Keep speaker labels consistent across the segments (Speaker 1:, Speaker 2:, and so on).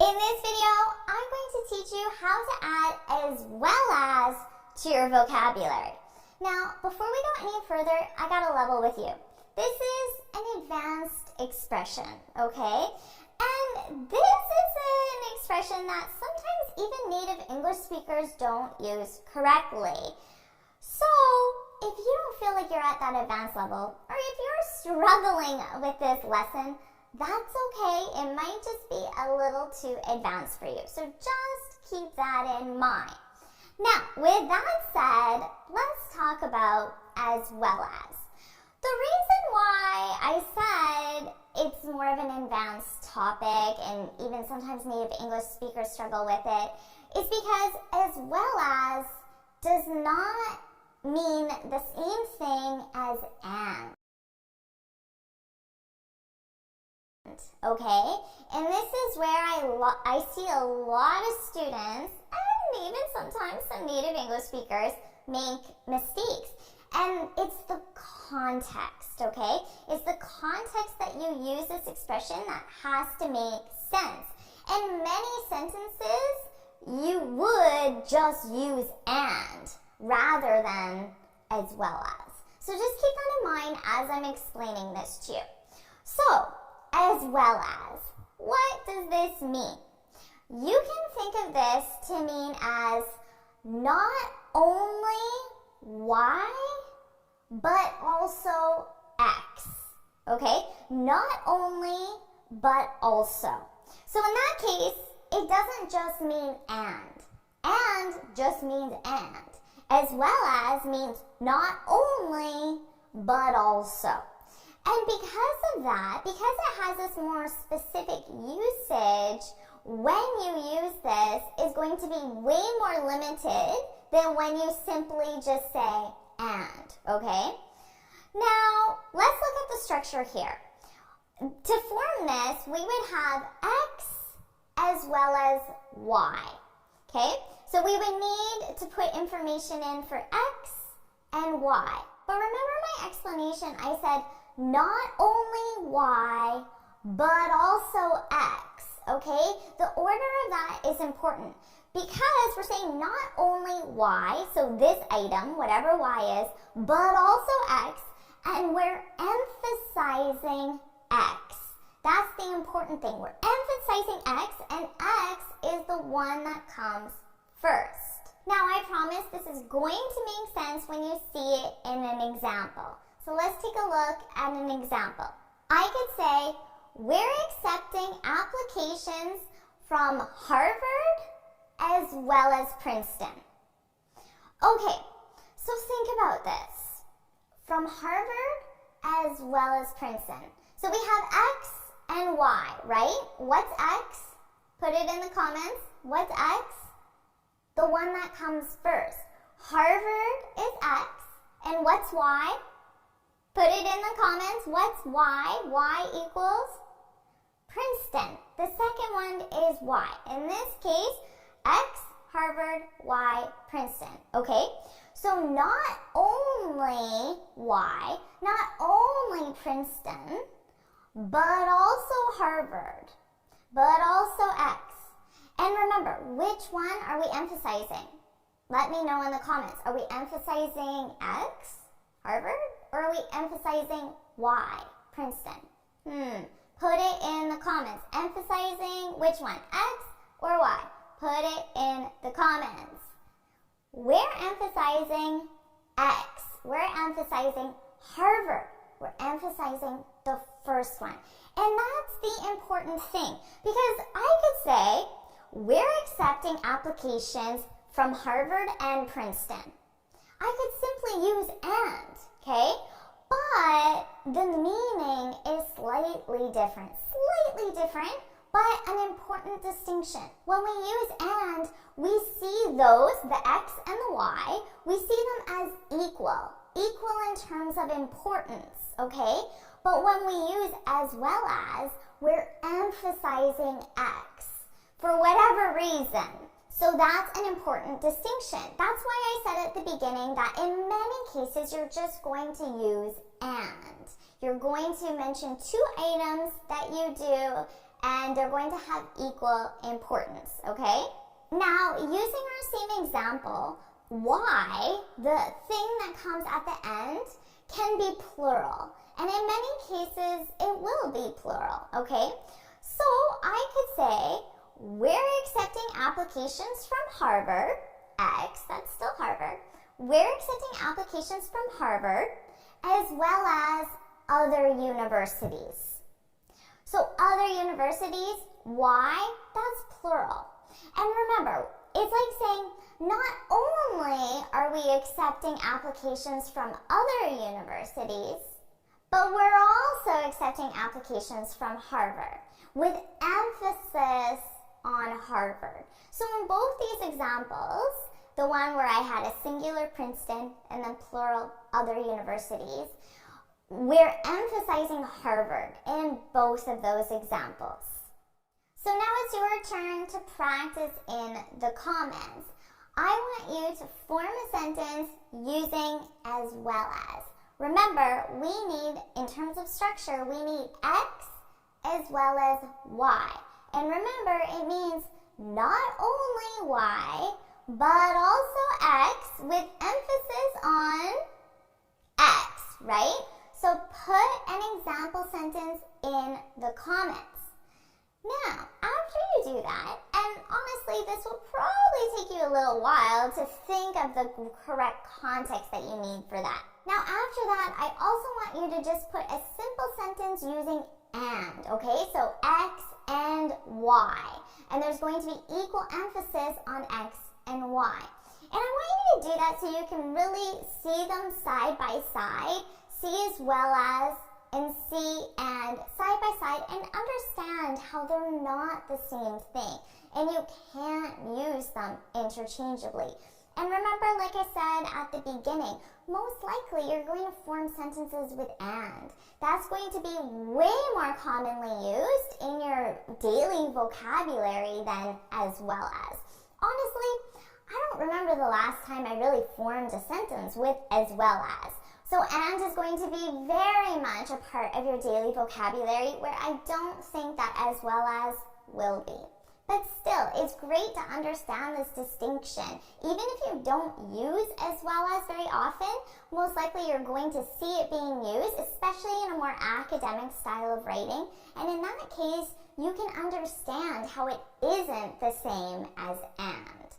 Speaker 1: In this video, I'm going to teach you how to add as well as to your vocabulary. Now, before we go any further, I gotta level with you. This is an advanced expression, okay? And this is an expression that sometimes even native English speakers don't use correctly. So, if you don't feel like you're at that advanced level, or if you're struggling with this lesson, that's okay. It might just be a little too advanced for you. So just keep that in mind. Now, with that said, let's talk about as well as. The reason why I said it's more of an advanced topic and even sometimes native English speakers struggle with it is because as well as does not mean the same thing as and. Okay, and this is where I see a lot of students and even sometimes some native English speakers make mistakes. And it's the context, okay? It's the context that you use this expression that has to make sense. In many sentences, you would just use and rather than as well as. So just keep that in mind as I'm explaining this to you. So, as well as. What does this mean? You can think of this to mean as not only Y, but also X. Okay? Not only, but also. So in that case, it doesn't just mean and. And just means and. As well as means not only, but also. And because of that, because it has this more specific usage, when you use this, is going to be way more limited than when you simply just say and, okay? Now, let's look at the structure here. To form this, we would have X as well as Y, okay? So we would need to put information in for X and Y. But remember my explanation, I said, not only Y, but also X, okay? The order of that is important because we're saying not only Y, so this item, whatever Y is, but also X, and we're emphasizing X. That's the important thing. We're emphasizing X, and X is the one that comes first. Now, I promise this is going to make sense when you see it in an example. So let's take a look at an example. I could say, we're accepting applications from Harvard as well as Princeton. Okay, so think about this. From Harvard as well as Princeton. So we have X and Y, right? What's X? Put it in the comments. What's X? The one that comes first. Harvard is X, and what's Y? Put it in the comments. What's Y? Y equals Princeton. The second one is Y. In this case, X, Harvard, Y, Princeton. Okay? So not only Y, not only Princeton, but also Harvard, but also X. And remember, which one are we emphasizing? Let me know in the comments. Are we emphasizing X, Harvard? Or are we emphasizing Y, Princeton? Put it in the comments. Emphasizing which one, X or Y? Put it in the comments. We're emphasizing X. We're emphasizing Harvard. We're emphasizing the first one. And that's the important thing. Because I could say, we're accepting applications from Harvard and Princeton. I could simply use and. Okay, but the meaning is slightly different, but an important distinction. When we use and, we see those, the X and the Y, we see them as equal in terms of importance, okay? But when we use as well as, we're emphasizing X for whatever reason. So that's an important distinction. That's why I said at the beginning that in many cases you're just going to use and. You're going to mention two items that you do and they're going to have equal importance, okay? Now, using our same example, why, the thing that comes at the end, can be plural. And in many cases, it will be plural, okay? So I could say, we're accepting applications from Harvard, X, that's still Harvard. We're accepting applications from Harvard, as well as other universities. So other universities, Y, that's plural. And remember, it's like saying, not only are we accepting applications from other universities, but we're also accepting applications from Harvard, with emphasis on Harvard. So in both these examples, the one where I had a singular Princeton and then plural other universities, we're emphasizing Harvard in both of those examples. So now it's your turn to practice in the comments. I want you to form a sentence using as well as. Remember, we need, in terms of structure, we need X as well as Y. And remember, it means not only Y, but also X with emphasis on X, right? So put an example sentence in the comments. Now, after you do that, and honestly, this will probably take you a little while to think of the correct context that you need for that. Now, after that, I also want you to just put a simple sentence using and, okay? So X and Y. And there's going to be equal emphasis on X and Y. And I want you to do that so you can really see them side by side, see as well as, and see and side by side, and understand how they're not the same thing. And you can't use them interchangeably. And remember, like I said at the beginning, most likely you're going to form sentences with and. That's going to be way more commonly used in your daily vocabulary than as well as. Honestly, I don't remember the last time I really formed a sentence with as well as. So and is going to be very much a part of your daily vocabulary, where I don't think that as well as will be. But still, it's great to understand this distinction. Even if you don't use as well as very often, most likely you're going to see it being used, especially in a more academic style of writing. And in that case, you can understand how it isn't the same as and.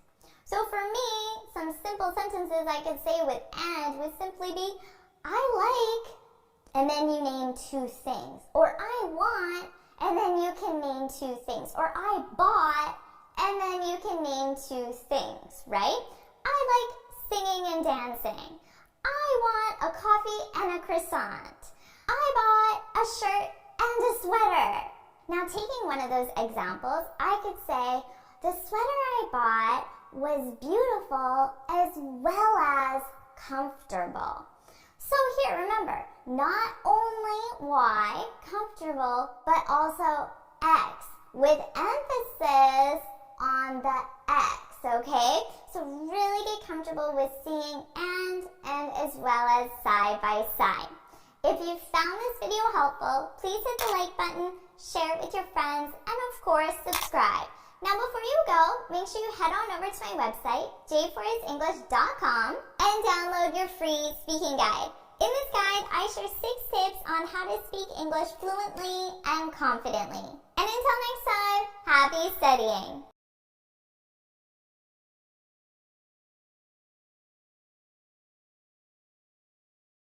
Speaker 1: So for me, some simple sentences I could say with and would simply be, I like, and then you name two things. Or I want, and then you can name two things. Or I bought, and then you can name two things, right? I like singing and dancing. I want a coffee and a croissant. I bought a shirt and a sweater. Now, taking one of those examples, I could say, the sweater I bought was beautiful as well as comfortable. So here, remember, not only Y, comfortable, but also X, with emphasis on the X, okay? So really get comfortable with seeing and as well as side by side. If you found this video helpful, please hit the like button, share it with your friends, and of course, subscribe. Now, before you go, make sure you head on over to my website, j4isenglish.com, and download your free speaking guide. In this guide, I share 6 tips on how to speak English fluently and confidently. And until next time, happy studying!